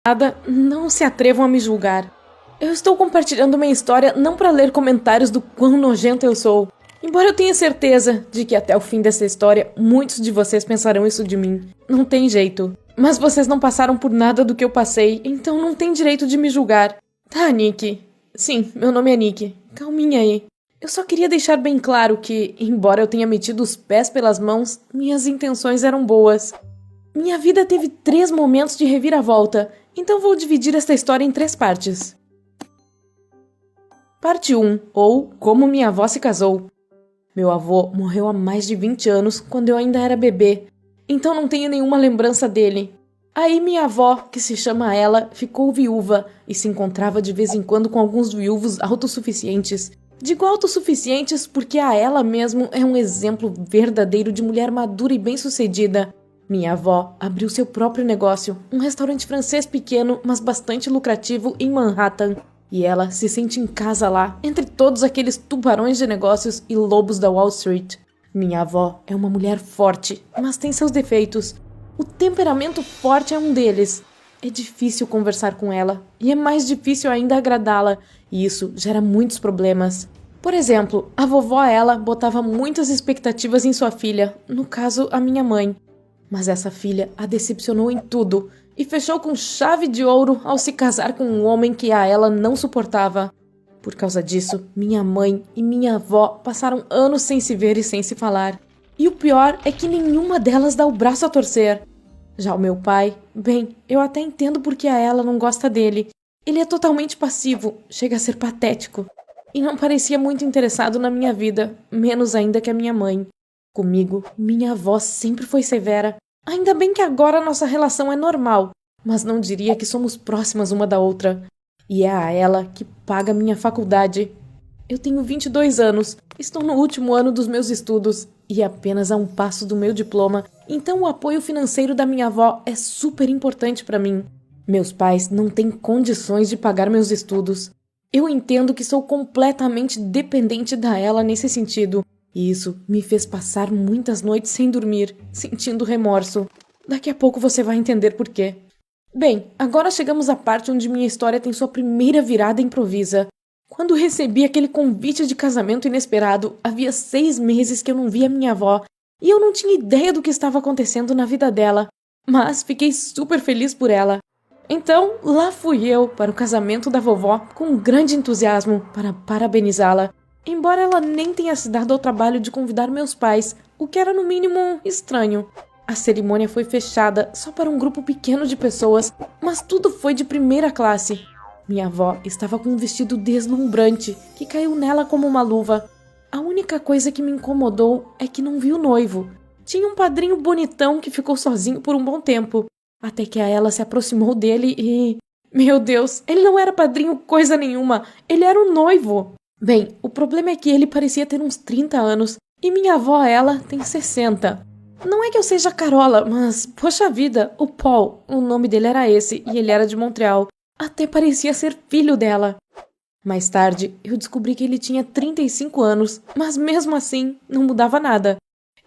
Nada, não se atrevam a me julgar. Eu estou compartilhando minha história não para ler comentários do quão nojento eu sou. Embora eu tenha certeza de que até o fim dessa história, muitos de vocês pensarão isso de mim. Não tem jeito. Mas vocês não passaram por nada do que eu passei, então não tem direito de me julgar. Tá, Nick? Sim, meu nome é Nick. Calminha aí. Eu só queria deixar bem claro que, embora eu tenha metido os pés pelas mãos, minhas intenções eram boas. Minha vida teve 3 momentos de reviravolta, então vou dividir esta história em 3 partes. Parte 1, ou Como Minha Avó Se Casou. Meu avô morreu há mais de 20 anos, quando eu ainda era bebê, então não tenho nenhuma lembrança dele. Aí minha avó, que se chama ela, ficou viúva e se encontrava de vez em quando com alguns viúvos autossuficientes. Digo autossuficientes porque a ela mesmo é um exemplo verdadeiro de mulher madura e bem-sucedida. Minha avó abriu seu próprio negócio, um restaurante francês pequeno, mas bastante lucrativo em Manhattan. E ela se sente em casa lá, entre todos aqueles tubarões de negócios e lobos da Wall Street. Minha avó é uma mulher forte, mas tem seus defeitos. O temperamento forte é um deles. É difícil conversar com ela, e é mais difícil ainda agradá-la, e isso gera muitos problemas. Por exemplo, a vovó ela botava muitas expectativas em sua filha, no caso, a minha mãe. Mas essa filha a decepcionou em tudo, e fechou com chave de ouro ao se casar com um homem que a ela não suportava. Por causa disso, minha mãe e minha avó passaram anos sem se ver e sem se falar. E o pior é que nenhuma delas dá o braço a torcer. Já o meu pai, bem, eu até entendo porque a ela não gosta dele. Ele é totalmente passivo, chega a ser patético. E não parecia muito interessado na minha vida, menos ainda que a minha mãe. Comigo, minha avó sempre foi severa. Ainda bem que agora nossa relação é normal, mas não diria que somos próximas uma da outra. E é a ela que paga minha faculdade. Eu tenho 22 anos, estou no último ano dos meus estudos e apenas a um passo do meu diploma, então o apoio financeiro da minha avó é super importante para mim. Meus pais não têm condições de pagar meus estudos. Eu entendo que sou completamente dependente da ela nesse sentido. E isso me fez passar muitas noites sem dormir, sentindo remorso. Daqui a pouco você vai entender por quê. Bem, agora chegamos à parte onde minha história tem sua primeira virada improvisa. Quando recebi aquele convite de casamento inesperado, havia 6 meses que eu não via minha avó, e eu não tinha ideia do que estava acontecendo na vida dela, mas fiquei super feliz por ela. Então, lá fui eu para o casamento da vovó com grande entusiasmo para parabenizá-la. Embora ela nem tenha se dado ao trabalho de convidar meus pais, o que era no mínimo estranho. A cerimônia foi fechada só para um grupo pequeno de pessoas, mas tudo foi de primeira classe. Minha avó estava com um vestido deslumbrante que caiu nela como uma luva. A única coisa que me incomodou é que não vi o noivo. Tinha um padrinho bonitão que ficou sozinho por um bom tempo, até que a ela se aproximou dele e... Meu Deus, ele não era padrinho coisa nenhuma, ele era o noivo! Bem, o problema é que ele parecia ter uns 30 anos e minha avó, ela, tem 60. Não é que eu seja carola, mas, poxa vida, o Paul, o nome dele era esse e ele era de Montreal, até parecia ser filho dela. Mais tarde, eu descobri que ele tinha 35 anos, mas mesmo assim, não mudava nada.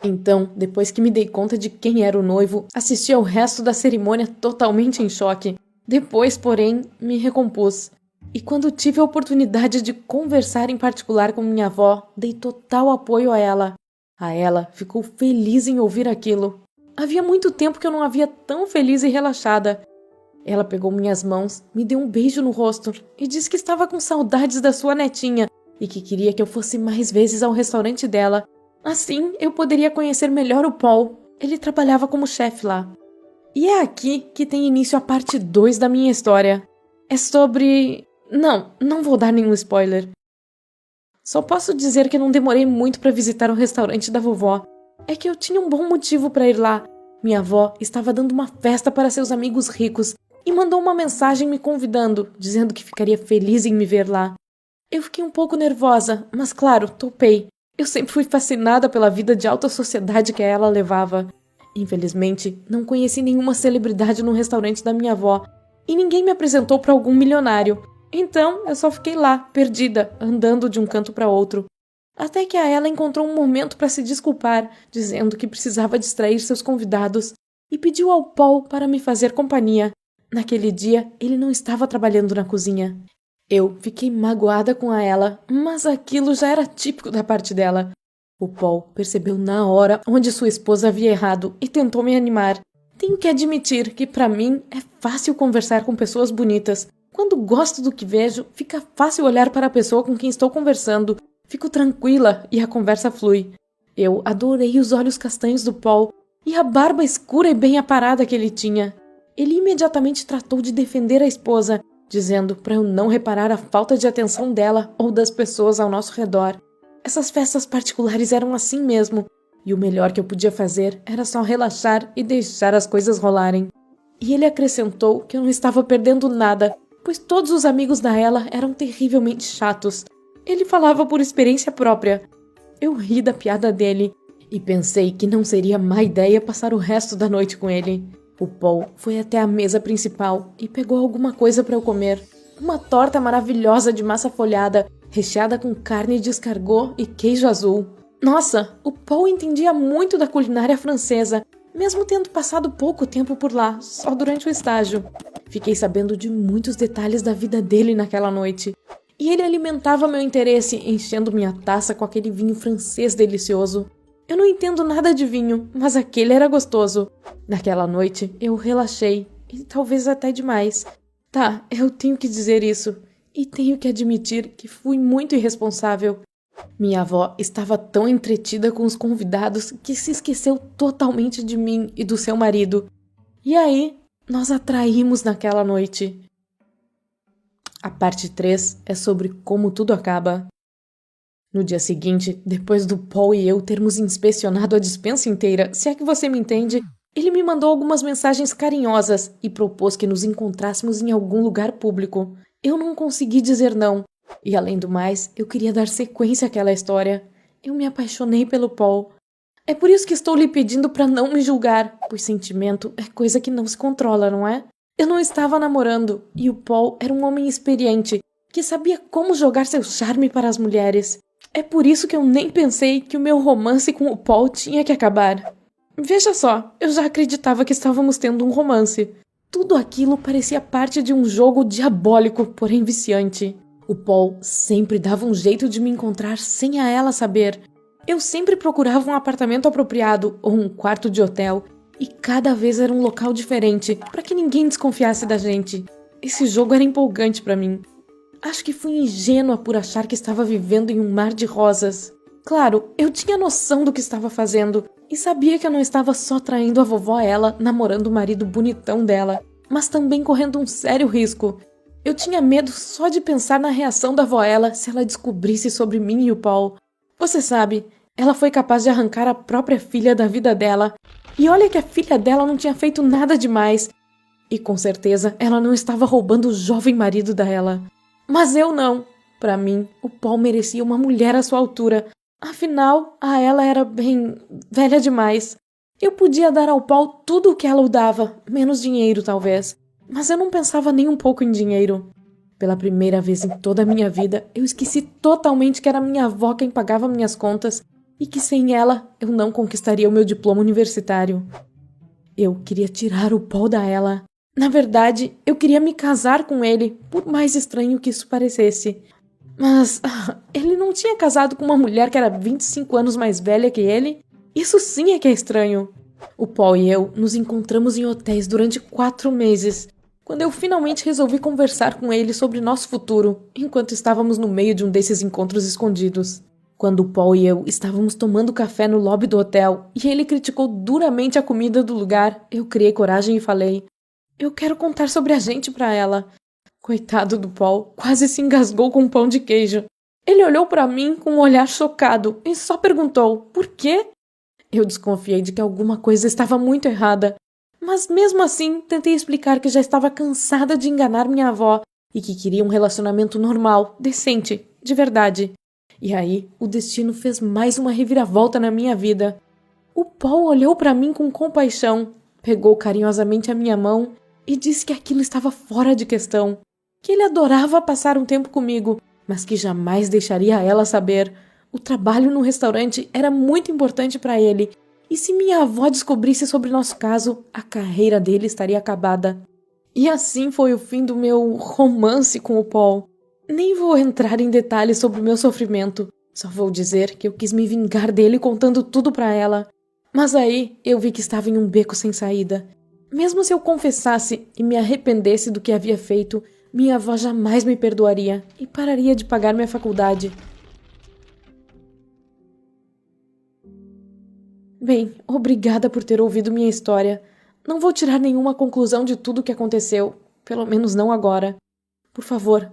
Então, depois que me dei conta de quem era o noivo, assisti ao resto da cerimônia totalmente em choque. Depois, porém, me recompus. E quando tive a oportunidade de conversar em particular com minha avó, dei total apoio a ela. A ela ficou feliz em ouvir aquilo. Havia muito tempo que eu não a via tão feliz e relaxada. Ela pegou minhas mãos, me deu um beijo no rosto e disse que estava com saudades da sua netinha e que queria que eu fosse mais vezes ao restaurante dela. Assim, eu poderia conhecer melhor o Paul. Ele trabalhava como chefe lá. E é aqui que tem início a parte 2 da minha história. É sobre... Não vou dar nenhum spoiler. Só posso dizer que não demorei muito para visitar o restaurante da vovó. É que eu tinha um bom motivo para ir lá. Minha avó estava dando uma festa para seus amigos ricos e mandou uma mensagem me convidando, dizendo que ficaria feliz em me ver lá. Eu fiquei um pouco nervosa, mas claro, topei. Eu sempre fui fascinada pela vida de alta sociedade que ela levava. Infelizmente, não conheci nenhuma celebridade no restaurante da minha avó e ninguém me apresentou para algum milionário. Então, eu só fiquei lá, perdida, andando de um canto para outro. Até que a ela encontrou um momento para se desculpar, dizendo que precisava distrair seus convidados, e pediu ao Paul para me fazer companhia. Naquele dia, ele não estava trabalhando na cozinha. Eu fiquei magoada com ela, mas aquilo já era típico da parte dela. O Paul percebeu na hora onde sua esposa havia errado e tentou me animar. Tenho que admitir que para mim é fácil conversar com pessoas bonitas. Quando gosto do que vejo, fica fácil olhar para a pessoa com quem estou conversando. Fico tranquila e a conversa flui. Eu adorei os olhos castanhos do Paul e a barba escura e bem aparada que ele tinha. Ele imediatamente tratou de defender a esposa, dizendo para eu não reparar a falta de atenção dela ou das pessoas ao nosso redor. Essas festas particulares eram assim mesmo, e o melhor que eu podia fazer era só relaxar e deixar as coisas rolarem. E ele acrescentou que eu não estava perdendo nada, pois todos os amigos da Ella eram terrivelmente chatos. Ele falava por experiência própria. Eu ri da piada dele e pensei que não seria má ideia passar o resto da noite com ele. O Paul foi até a mesa principal e pegou alguma coisa para eu comer. Uma torta maravilhosa de massa folhada, recheada com carne de escargot e queijo azul. Nossa, o Paul entendia muito da culinária francesa, mesmo tendo passado pouco tempo por lá, só durante o estágio. Fiquei sabendo de muitos detalhes da vida dele naquela noite. E ele alimentava meu interesse, enchendo minha taça com aquele vinho francês delicioso. Eu não entendo nada de vinho, mas aquele era gostoso. Naquela noite, eu relaxei, e talvez até demais. Tá, eu tenho que dizer isso. E tenho que admitir que fui muito irresponsável. Minha avó estava tão entretida com os convidados que se esqueceu totalmente de mim e do seu marido. E aí, nós a traímos naquela noite. A parte 3 é sobre como tudo acaba. No dia seguinte, depois do Paul e eu termos inspecionado a despensa inteira, se é que você me entende, ele me mandou algumas mensagens carinhosas e propôs que nos encontrássemos em algum lugar público. Eu não consegui dizer não. E além do mais, eu queria dar sequência àquela história. Eu me apaixonei pelo Paul. É por isso que estou lhe pedindo para não me julgar, pois sentimento é coisa que não se controla, não é? Eu não estava namorando, e o Paul era um homem experiente, que sabia como jogar seu charme para as mulheres. É por isso que eu nem pensei que o meu romance com o Paul tinha que acabar. Veja só, eu já acreditava que estávamos tendo um romance. Tudo aquilo parecia parte de um jogo diabólico, porém viciante. O Paul sempre dava um jeito de me encontrar sem a ela saber. Eu sempre procurava um apartamento apropriado ou um quarto de hotel, e cada vez era um local diferente, para que ninguém desconfiasse da gente. Esse jogo era empolgante para mim. Acho que fui ingênua por achar que estava vivendo em um mar de rosas. Claro, eu tinha noção do que estava fazendo e sabia que eu não estava só traindo a vovó Ella, namorando o marido bonitão dela, mas também correndo um sério risco. Eu tinha medo só de pensar na reação da vó Ella se ela descobrisse sobre mim e o Paul. Você sabe, ela foi capaz de arrancar a própria filha da vida dela. E olha que a filha dela não tinha feito nada demais. E com certeza ela não estava roubando o jovem marido da Ella. Mas eu não. Para mim, o Paul merecia uma mulher à sua altura. Afinal, a Ella era bem velha demais. Eu podia dar ao Paul tudo o que ela o dava, menos dinheiro talvez. Mas eu não pensava nem um pouco em dinheiro. Pela primeira vez em toda a minha vida, eu esqueci totalmente que era minha avó quem pagava minhas contas e que sem ela eu não conquistaria o meu diploma universitário. Eu queria tirar o Paul da Ella. Na verdade, eu queria me casar com ele, por mais estranho que isso parecesse. Mas ele não tinha casado com uma mulher que era 25 anos mais velha que ele? Isso sim é que é estranho. O Paul e eu nos encontramos em hotéis durante 4 meses, quando eu finalmente resolvi conversar com ele sobre nosso futuro, enquanto estávamos no meio de um desses encontros escondidos. Quando o Paul e eu estávamos tomando café no lobby do hotel e ele criticou duramente a comida do lugar, eu criei coragem e falei: eu quero contar sobre a gente pra ela. Coitado do Paul, quase se engasgou com um pão de queijo. Ele olhou pra mim com um olhar chocado e só perguntou: por quê? Eu desconfiei de que alguma coisa estava muito errada, mas mesmo assim tentei explicar que já estava cansada de enganar minha avó e que queria um relacionamento normal, decente, de verdade. E aí, o destino fez mais uma reviravolta na minha vida. O Paul olhou pra mim com compaixão, pegou carinhosamente a minha mão e disse que aquilo estava fora de questão, que ele adorava passar um tempo comigo, mas que jamais deixaria ela saber. O trabalho no restaurante era muito importante para ele, e se minha avó descobrisse sobre nosso caso, a carreira dele estaria acabada. E assim foi o fim do meu romance com o Paul. Nem vou entrar em detalhes sobre o meu sofrimento. Só vou dizer que eu quis me vingar dele contando tudo pra ela. Mas aí eu vi que estava em um beco sem saída. Mesmo se eu confessasse e me arrependesse do que havia feito, minha avó jamais me perdoaria e pararia de pagar minha faculdade. Bem, obrigada por ter ouvido minha história. Não vou tirar nenhuma conclusão de tudo o que aconteceu, pelo menos não agora. Por favor,